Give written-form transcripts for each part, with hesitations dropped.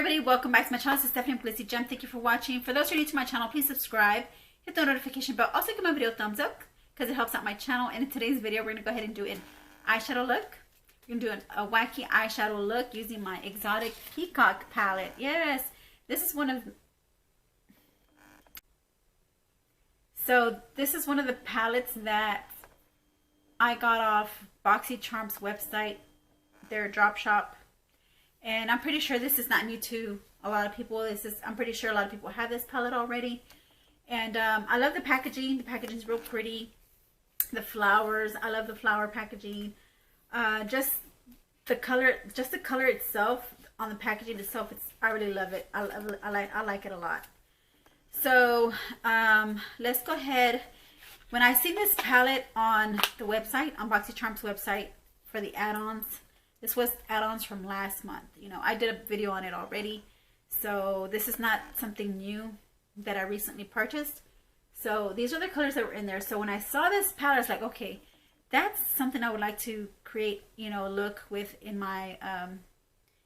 everybody, welcome back to my channel. This is Stephanie from glitzzygem. Thank you for watching. For those who are new to my channel, please subscribe, hit the notification bell, also give my video a thumbs up because it helps out my channel. And in today's video, we're going to go ahead and do an eyeshadow look. We're going to do a wacky eyeshadow look using my exotic Peacock palette. Yes, this is one of the palettes that I got off BoxyCharm's website, their drop shop. And I'm pretty sure this is not new to a lot of people. I'm pretty sure a lot of people have this palette already. And I love the packaging. The packaging is real pretty. The flowers, I love the flower packaging. Just the color itself on the packaging itself. I really love it. I like it a lot. So let's go ahead. When I seen this palette on the website, on BoxyCharm's website for the add-ons. This was add-ons from last month. You know, I did a video on it already. So this is not something new that I recently purchased. So these are the colors that were in there. So when I saw this palette, I was like, okay, that's something I would like to create, you know, a look with in my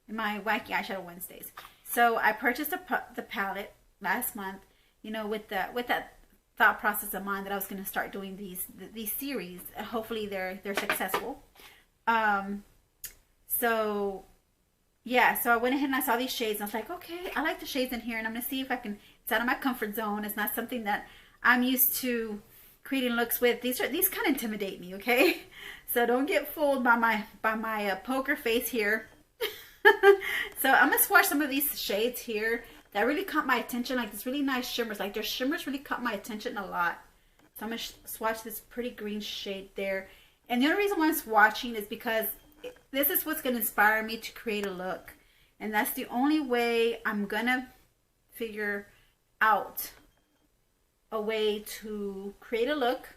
Wacky Eyeshadow Wednesdays. So I purchased the palette last month, you know, with that thought process of mine that I was going to start doing these series. Hopefully they're successful. So yeah, so I went ahead and I saw these shades and I was like, okay, I like the shades in here and I'm gonna see if I can. It's out of my comfort zone. It's not something that I'm used to creating looks with. These kind of intimidate me, okay? So don't get fooled by my poker face here. So I'm gonna swatch some of these shades here that really caught my attention, like this really nice shimmers. Like their shimmers really caught my attention a lot. So I'm gonna swatch this pretty green shade there. And the only reason why I'm swatching is because this is what's going to inspire me to create a look. And that's the only way I'm going to figure out a way to create a look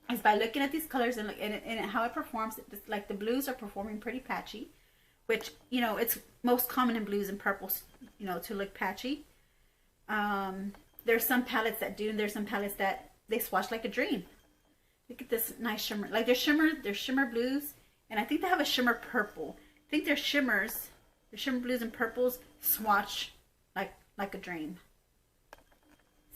is by looking at these colors and how it performs. Like the blues are performing pretty patchy, which, you know, it's most common in blues and purples, you know, to look patchy. There's some palettes that do, and there's some palettes that they swatch like a dream. Look at this nice shimmer. Like there's shimmer blues. And I think they have a shimmer purple. I think their shimmers, the shimmer blues and purples, swatch like a dream.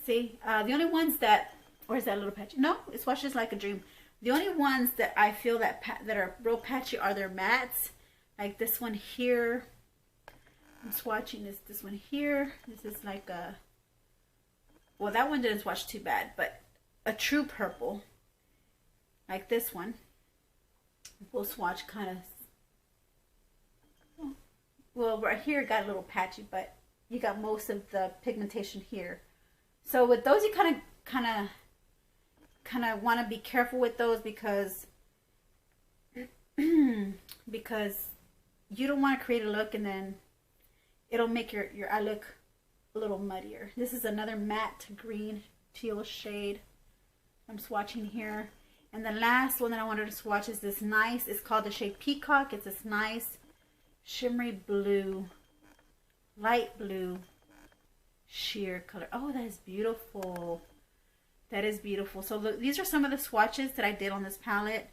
See, the only ones that, or is that a little patchy? No, it swatches like a dream. The only ones that I feel that are real patchy are their mattes. Like this one here. I'm swatching this one here. This is like a, well, that one didn't swatch too bad, but a true purple, like this one. We'll swatch kind of, well, right here it got a little patchy, but you got most of the pigmentation here. So with those, you kind of want to be careful with those because you don't want to create a look and then it'll make your eye look a little muddier. This is another matte green teal shade I'm swatching here. And the last one that I wanted to swatch is this nice, it's called the shade Peacock. It's this nice shimmery blue, light blue sheer color. Oh, that is beautiful. That is beautiful. So look, these are some of the swatches that I did on this palette.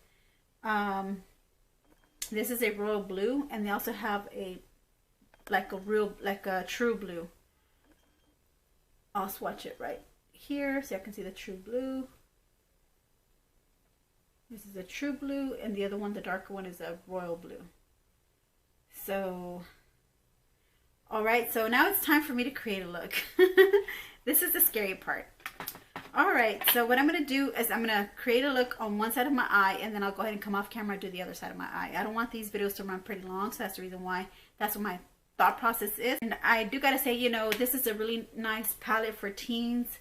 This is a royal blue, and they also have like a true blue. I'll swatch it right here so I can see the true blue. This is a true blue, and the other one, the darker one, is a royal blue. So, all right, so now it's time for me to create a look. This is the scary part. All right, so what I'm going to do is I'm going to create a look on one side of my eye, and then I'll go ahead and come off camera and do the other side of my eye. I don't want these videos to run pretty long, so that's the reason why. That's what my thought process is. And I do got to say, you know, this is a really nice palette for teens.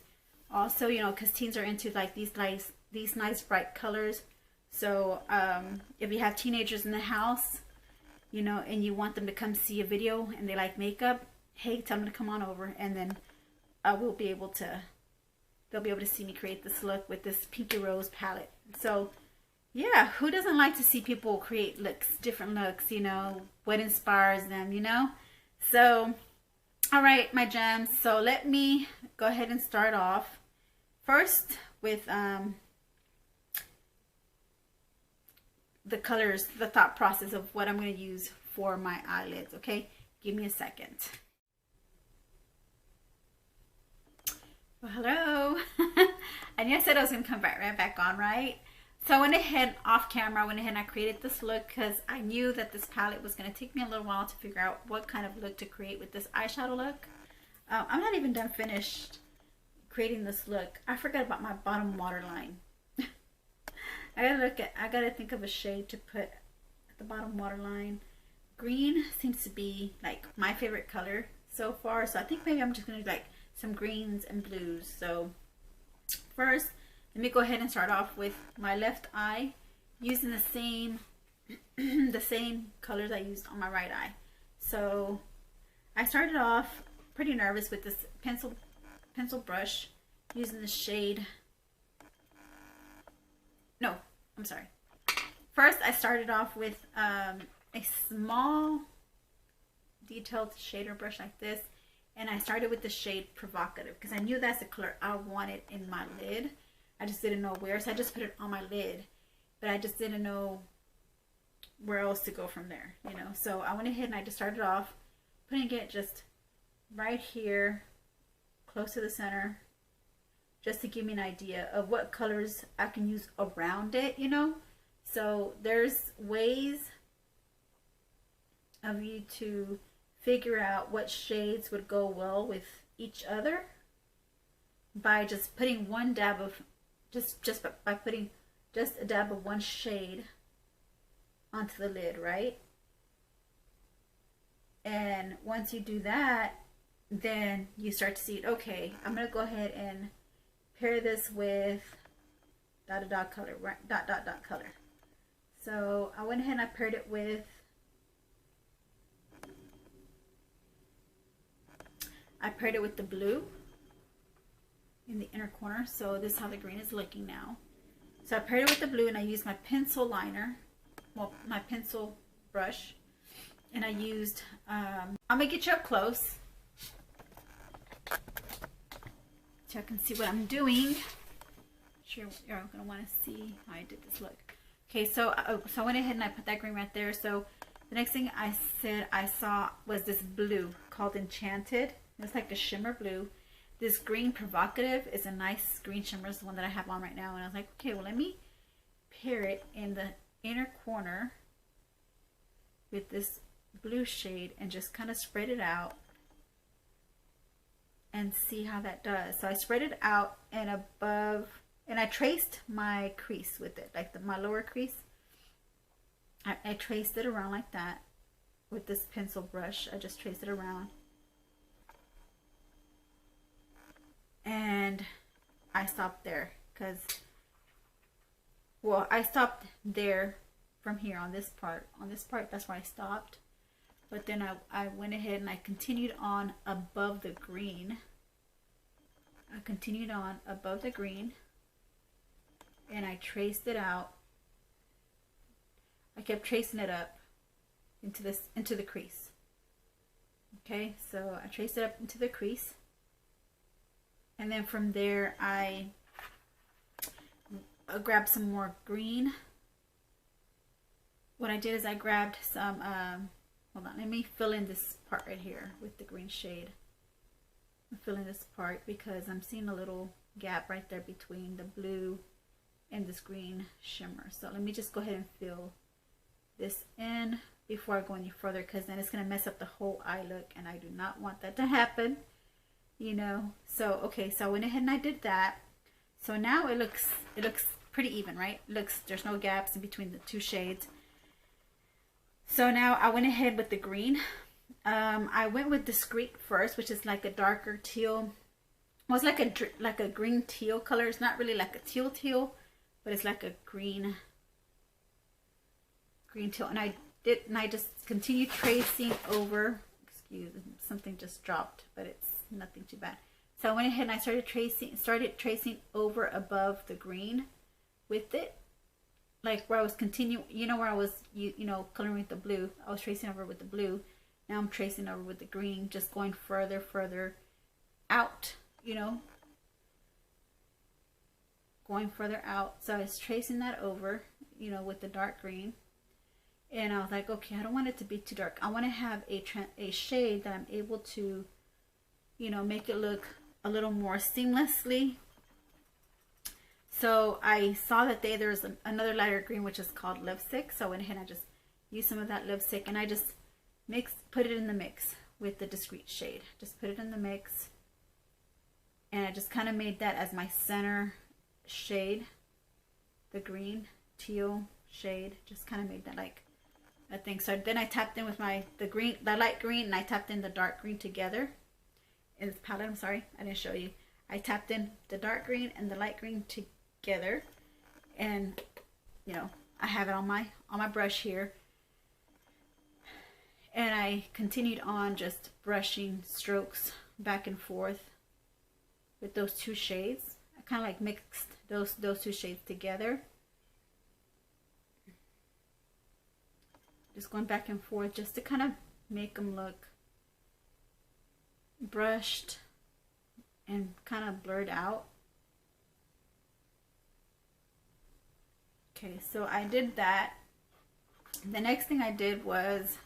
Also, you know, because teens are into like these nice bright colors. So if you have teenagers in the house, you know, and you want them to come see a video and they like makeup, hey, tell them to come on over, and then they'll be able to see me create this look with this pinky rose palette. So yeah, who doesn't like to see people create looks, different looks, you know, what inspires them, you know? So all right, my gems, so let me go ahead and start off first with the colors, the thought process of what I'm going to use for my eyelids. Okay, give me a second. Well, hello. I knew I said I was going to come right back on, right? So I went ahead off camera, I went ahead and I created this look because I knew that this palette was going to take me a little while to figure out what kind of look to create with this eyeshadow look. I'm not even done finished creating this look. I forgot about my bottom waterline. I gotta think of a shade to put at the bottom waterline. Green seems to be like my favorite color so far, so I think maybe I'm just gonna do like some greens and blues. So first, let me go ahead and start off with my left eye using the same the same colors I used on my right eye. So I started off pretty nervous with this pencil brush using the shade. No, I'm sorry. First, I started off with a small detailed shader brush like this, and I started with the shade Provocative because I knew that's the color I wanted in my lid. I just didn't know where, so I just put it on my lid, but I just didn't know where else to go from there, you know. So I went ahead and I just started off putting it just right here, close to the center, just to give me an idea of what colors I can use around it, you know. So there's ways of you to figure out what shades would go well with each other by just putting one dab of by putting just a dab of one shade onto the lid, right? And once you do that, then you start to see, okay, I'm gonna go ahead and pair this with dot color, right? Dot color. So I went ahead and I paired it with the blue in the inner corner. So this is how the green is looking now. So I paired it with the blue and I used my pencil liner, well, my pencil brush, and I used, I'm gonna get you up close so I can see what I'm doing. Sure, you're gonna want to see how I did this look. Okay, so I went ahead and I put that green right there. So the next thing I saw was this blue called Enchanted. It's like a shimmer blue. This green Provocative is a nice green shimmer. It's the one that I have on right now. And I was like, okay, well, let me pair it in the inner corner with this blue shade and just kind of spread it out and see how that does. So I spread it out and above, and I traced my crease with it, like my lower crease. I traced it around like that with this pencil brush. I just traced it around. And I stopped there because, well, I stopped there from here on this part. That's where I stopped. But then I went ahead and I continued on above the green. I continued on above the green and I traced it out. I kept tracing it up into the crease. Okay, so I traced it up into the crease. And then from there, I grabbed some more green. What I did is I grabbed some, hold on, let me fill in this part right here with the green shade. I'm filling this part because I'm seeing a little gap right there between the blue and this green shimmer. So let me just go ahead and fill this in before I go any further, because then it's going to mess up the whole eye look and I do not want that to happen. You know, so okay, so I went ahead and I did that. So now it looks pretty even, right? There's no gaps in between the two shades. So now I went ahead with the green. I went with Discreet first, which is like a darker teal. Well, it's like a green teal color. It's not really like a teal, but it's like a green teal. And I just continued tracing over. Excuse me, something just dropped, but it's nothing too bad. So I went ahead and I started tracing over above the green with it, like where I was continuing, you know, where I was you know, coloring with the blue. I was tracing over with the blue. Now I'm tracing over with the green, just going further out, you know, going further out. So I was tracing that over, you know, with the dark green. And I was like, okay, I don't want it to be too dark. I want to have a shade that I'm able to, you know, make it look a little more seamlessly. So I saw that there's another lighter green, which is called lipstick. So I went ahead and I just used some of that lipstick, and I just put it in the mix with the discreet shade. Just put it in the mix, and I just kind of made that as my center shade, the green teal shade. Just kind of made that like a thing. So then I tapped in with the light green, and I tapped in the dark green together in this palette. I'm sorry, I didn't show you. I tapped in the dark green and the light green together, and you know, I have it on my brush here. And I continued on just brushing strokes back and forth with those two shades. I kind of like mixed those two shades together. Just going back and forth just to kind of make them look brushed and kind of blurred out. Okay, so I did that. The next thing I did was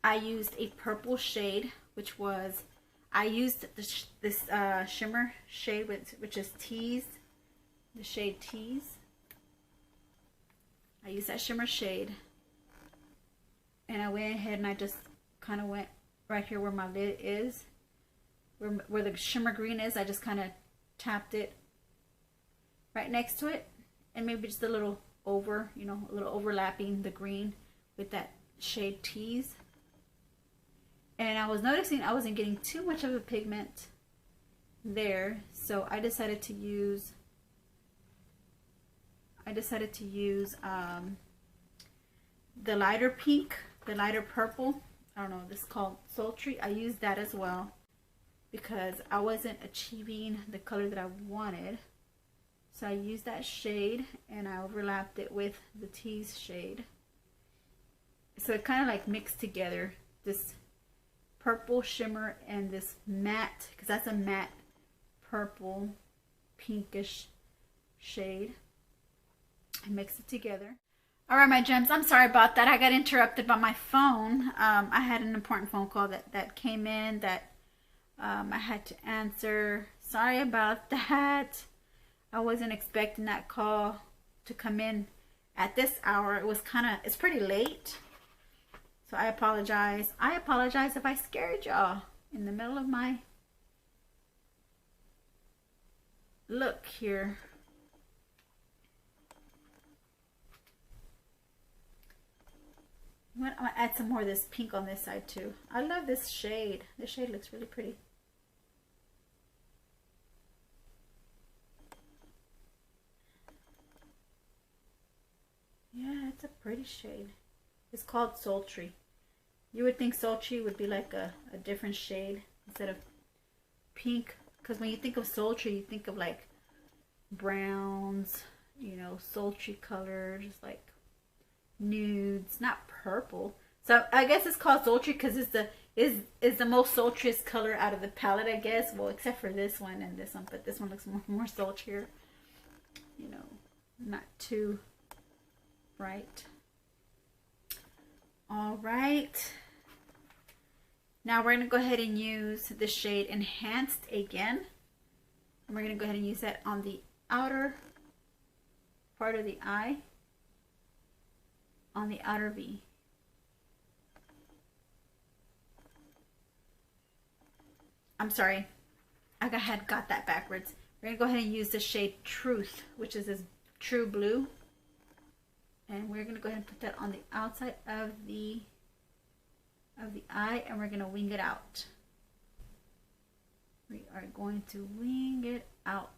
I used a purple shade, which was, I used this shimmer shade, which is Tease, the shade Tease. I used that shimmer shade, and I went ahead and I just kind of went right here where my lid is, where the shimmer green is. I just kind of tapped it right next to it, and maybe just a little over, you know, a little overlapping the green with that shade Tease. And I was noticing I wasn't getting too much of a pigment there, so I decided to use the lighter pink, the lighter purple. I don't know, this is called Sultry. I used that as well because I wasn't achieving the color that I wanted. So I used that shade and I overlapped it with the Tease shade. So it kind of like mixed together this purple shimmer and this matte, because that's a matte purple pinkish shade. I mix it together. All right, my gems, I'm sorry about that. I got interrupted by my phone. I had an important phone call that came in that I had to answer. Sorry about that. I wasn't expecting that call to come in at this hour. It's pretty late. So I apologize. I apologize if I scared y'all in the middle of my look here. I'm gonna add some more of this pink on this side too. I love this shade. This shade looks really pretty. Yeah, it's a pretty shade. It's called Sultry. You would think Sultry would be like a different shade instead of pink. Because when you think of Sultry, you think of like browns, you know, sultry colors, like nudes, not purple. So I guess it's called Sultry because it's the most sultriest color out of the palette, I guess. Well, except for this one and this one, but this one looks more sultrier. You know, not too bright. All right, now we're going to go ahead and use the shade Enhanced again, and we're going to go ahead and use that on the outer part of the eye, on the outer V. I'm sorry, I got that backwards. We're going to go ahead and use the shade Truth, which is this true blue. And we're going to go ahead and put that on the outside of the eye, and we're going to wing it out. We are going to wing it out.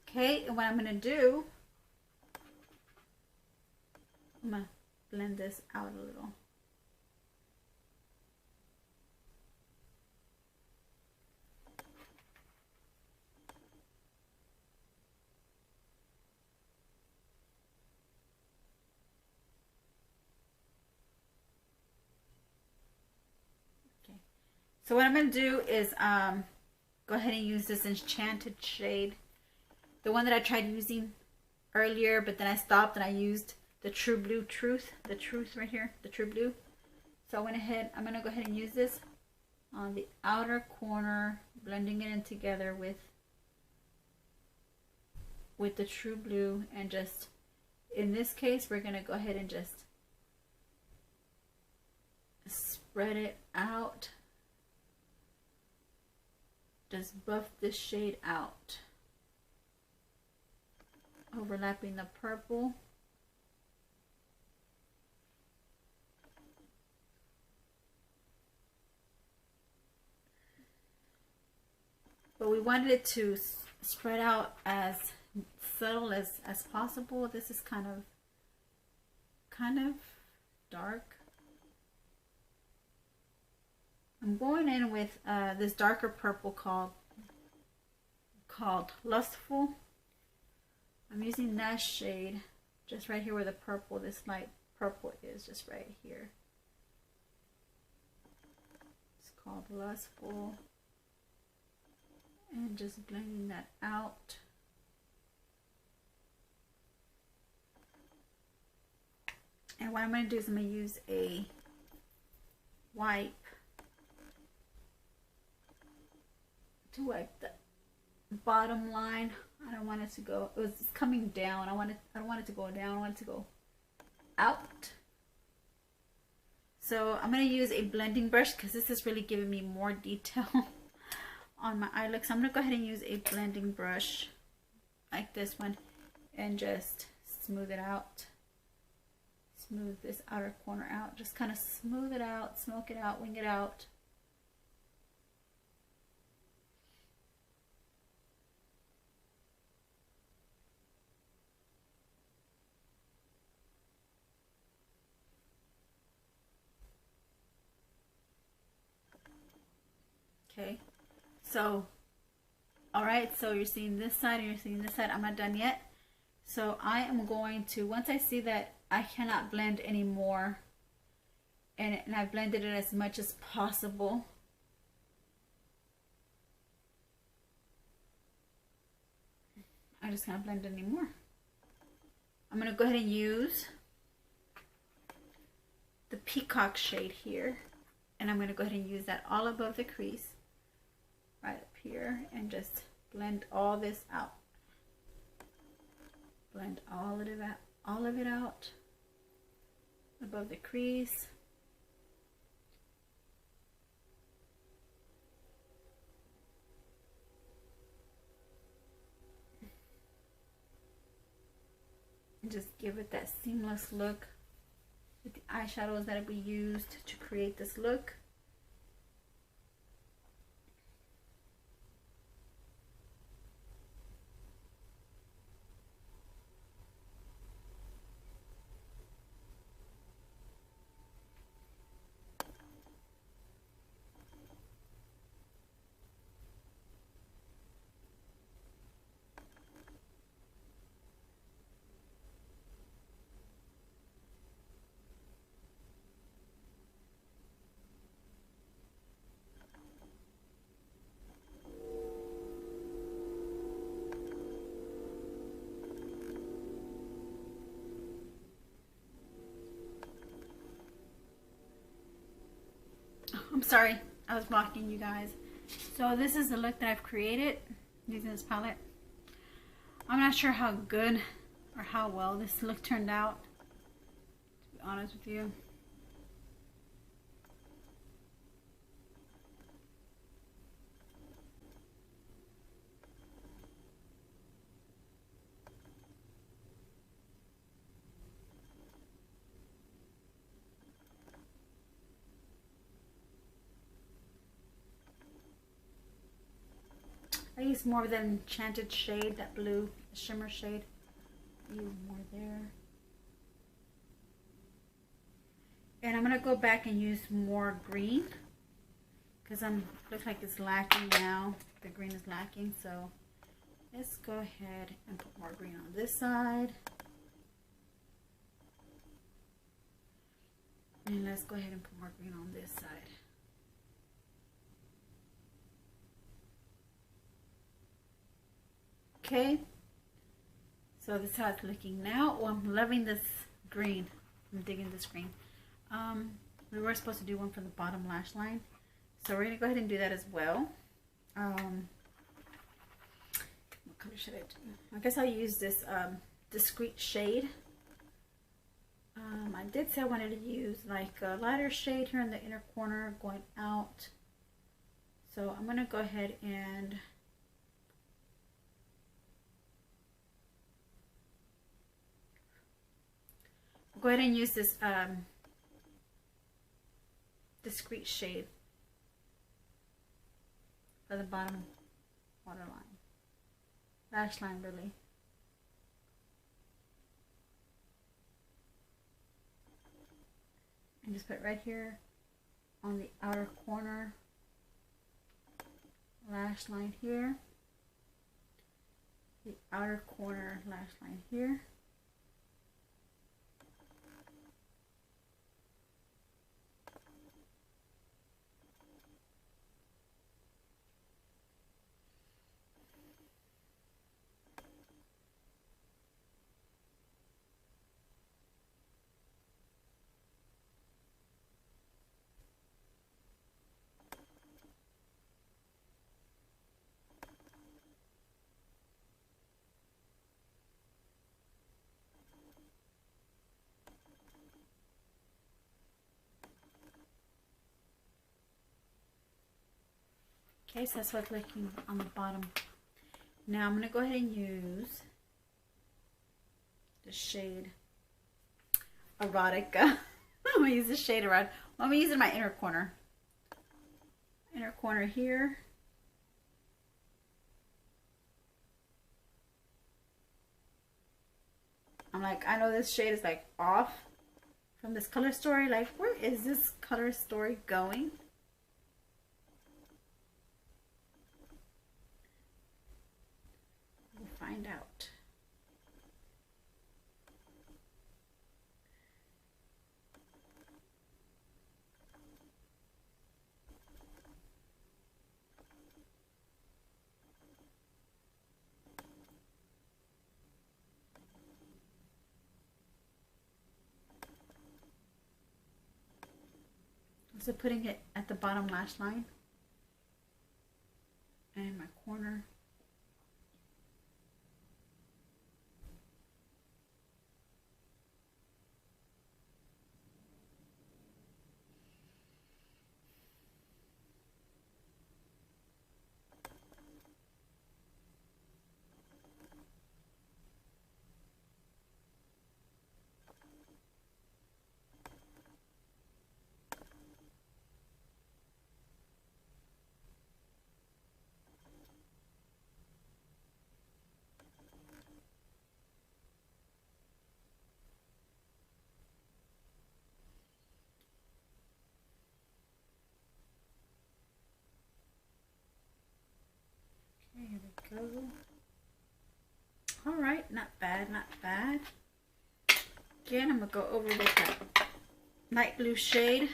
Okay, and what I'm going to do, I'm going to blend this out a little. So what I'm going to do is go ahead and use this enchanted shade. The one that I tried using earlier, but then I stopped and I used the True Blue Truth. The Truth right here. The True Blue. So I went ahead. I'm going to go ahead and use this on the outer corner, blending it in together with the True Blue, and just in this case we're going to go ahead and just spread it out. Just buff this shade out, overlapping the purple. But we wanted it to spread out as subtle as possible. This is kind of dark. I'm going in with this darker purple called Lustful. I'm using that shade just right here where the purple, this light purple is, just right here. It's called Lustful. And just blending that out. And what I'm going to do is I'm going to use a wipe to wipe the bottom line. I don't want it to go, it's coming down. I don't want it to go down. I want it to go out. So I'm going to use a blending brush because this is really giving me more detail on my eye look. So I'm going to go ahead and use a blending brush like this one and just smooth it out. Smooth this outer corner out. Just kind of smooth it out, smoke it out, wing it out. Okay, so alright, so you're seeing this side and you're seeing this side. I'm not done yet. So I am going to, once I see that I cannot blend anymore and I've blended it as much as possible, I'm just going to blend it anymore. I'm going to go ahead and use the Peacock shade here, and I'm going to go ahead and use that all above the crease right up here and just blend all this out. Blend all of it out above the crease. And just give it that seamless look with the eyeshadows that we used to create this look. I'm sorry, I was blocking you guys. So this is the look that I've created using this palette. I'm not sure how good or how well this look turned out, to be honest with you. I use more of that enchanted shade, that blue shimmer shade. Use more there. And I'm gonna go back and use more green because looks like it's lacking now. The green is lacking, so let's go ahead and put more green on this side. And let's go ahead and put more green on this side. Okay, so this is how it's looking now. Oh, I'm loving this green. I'm digging this green. We were supposed to do one for the bottom lash line, so we're gonna go ahead and do that as well. What color should I do? I guess I'll use this discreet shade. I did say I wanted to use like a lighter shade here in the inner corner going out. So I'm going to go ahead and use this discreet shade for the bottom waterline, lash line really. And just put right here on the outer corner, lash line here, the outer corner lash line here. Okay, so that's what's looking on the bottom. Now I'm going to go ahead and use the shade Erotica. I'm going to use the shade Erotica. I'm going to use it in my inner corner. Inner corner here. I'm like, I know this shade is like off from this color story. Like, where is this color story going? Find out. So putting it at the bottom lash line and my corner. Here we go. All right, not bad, not bad. Again, I'm gonna go over with that light blue shade,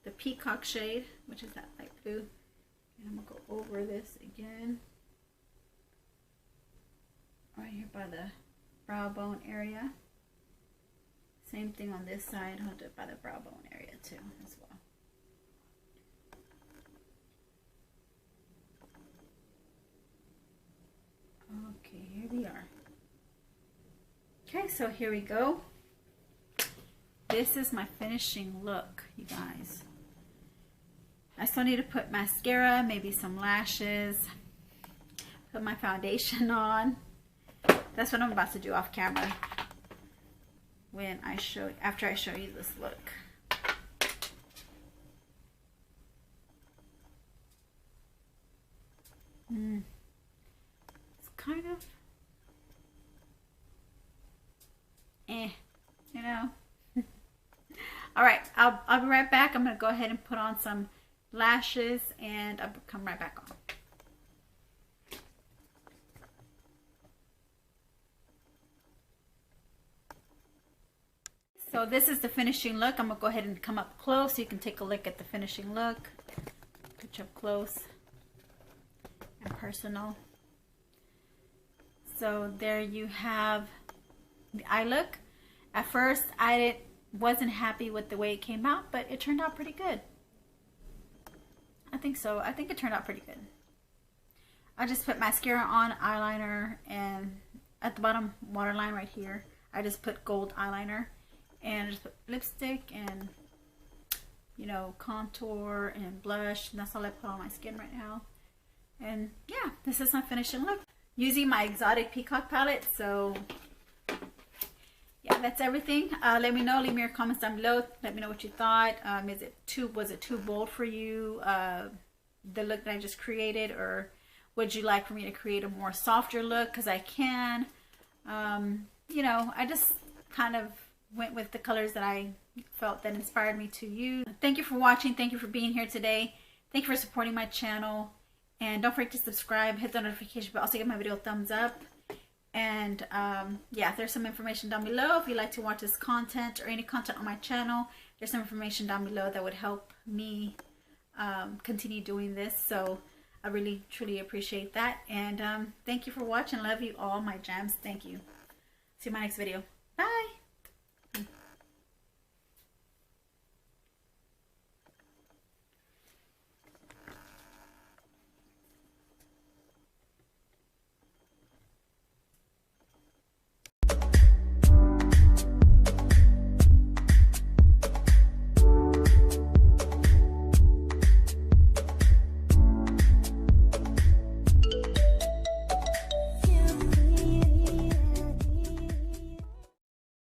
the Peacock shade, which is that light blue. And I'm gonna go over this again, right here by the brow bone area. Same thing on this side. I'll do it by the brow bone area too, as well. Okay, here we are. Okay, so here we go. This is my finishing look, you guys. I still need to put mascara, maybe some lashes, put my foundation on. That's what I'm about to do off camera when I show, after I show you this look. It's kind of you know. All right, I'll be right back. I'm gonna go ahead and put on some lashes and I'll come right back on. So this is the finishing look. I'm gonna go ahead and come up close so you can take a look at the finishing look. Put you up close and personal. So there you have the eye look. At first I wasn't happy with the way it came out, but it turned out pretty good. I think so. I think it turned out pretty good. I just put mascara on, eyeliner, and at the bottom waterline right here I just put gold eyeliner, and just put lipstick and, you know, contour and blush, and that's all I put on my skin right now. And yeah, this is my finishing look using my exotic Peacock palette. So yeah, that's everything. Let me know, leave me your comments down below. Let me know what you thought. Was it too bold for you, the look that I just created, or would you like for me to create a more softer look? Because I can. You know, I just kind of went with the colors that I felt that inspired me to use. Thank you for watching. Thank you for being here today. Thank you for supporting my channel. And don't forget to subscribe, hit the notification bell, also give my video a thumbs up. And yeah, there's some information down below if you'd like to watch this content or any content on my channel. There's some information down below that would help me continue doing this. So I really truly appreciate that. And thank you for watching. Love you all, my gems. Thank you. See you in my next video.